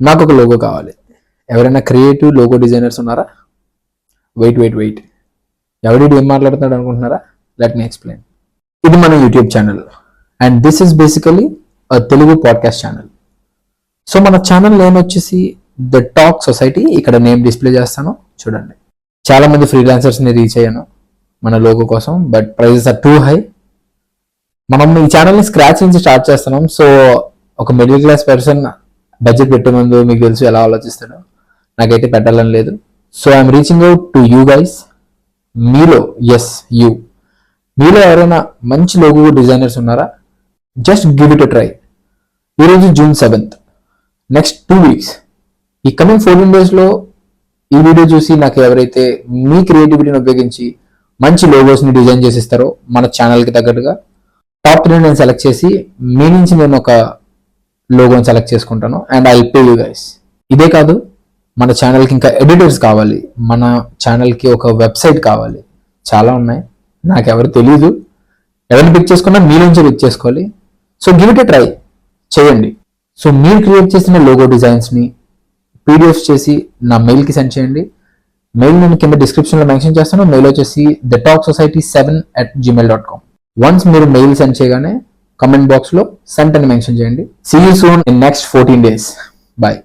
నాకు ఒక లోగో కావాలి. ఎవరైనా క్రియేటివ్ లోగో డిజైనర్స్ ఉన్నారా? వెయిట్ ఎవడి ఏం మాట్లాడుతున్నాడు అనుకుంటున్నారా? Let me explain. ఇది మన YouTube channel and this is basically Telugu podcast channel. So మన ఛానల్ నేమ్ వచ్చేసి ద టాక్ సొసైటీ. ఇక్కడ నేమ్ డిస్ప్లే చేస్తాను చూడండి. చాలా మంది ఫ్రీలాన్సర్స్ని రీచ్ అయ్యాను మన లోగో కోసం, but prices are too high. మనం ఈ ఛానల్ని స్క్రాచ్ నుంచి స్టార్ట్ చేస్తున్నాం. సో ఒక మిడిల్ క్లాస్ పర్సన్ బడ్జెట్ పెట్టే ముందు మీకు తెలుసు ఎలా ఆలోచిస్తాడో, నాకైతే పెట్టాలని లేదు. So I'm reaching out to you guys. మీలో ఎవరైనా మంచి లోగో డిజైనర్స్ ఉన్నారా? Just give it a try. ఈరోజు June 7th, నెక్స్ట్ 2 weeks, ఈ కమింగ్ 14 daysలో ఈ వీడియో చూసి నాకు ఎవరైతే మీ క్రియేటివిటీని ఉపయోగించి మంచి లోగోస్ని డిజైన్ చేసిస్తారో మన ఛానల్కి తగ్గట్టుగా టాప్ 3 నేను సెలెక్ట్ చేసి మీ నుంచి నేను ఒక లోగోని సెలెక్ట్ చేసుకుంటాను and I pay you guys. ఇదే కాదు, మన ఛానల్కి ఇంకా ఎడిటర్స్ కావాలి, మన ఛానల్కి ఒక వెబ్సైట్ కావాలి, చాలా ఉన్నాయి. నాకు ఎవరు తెలియదు, ఎవరిని పిక్ చేసుకున్నా మీ నుంచి పిక్ చేసుకోవాలి. So give it a try చేయండి. సో మీరు క్రియేట్ చేసిన లోగో డిజైన్స్ని పీడిఎఫ్స్ చేసి నా మెయిల్కి సెండ్ చేయండి. మెయిల్ నేను కింద డిస్క్రిప్షన్లో మెన్షన్ చేస్తాను. మెయిల్ వచ్చేసి thetalksociety7@gmail.com. వన్స్ మీరు మెయిల్ సెండ్ చేయగానే కమెంట్ బాక్స్లో సెంట్ అని మెన్షన్ చేయండి. See you soon in next 14 days. Bye.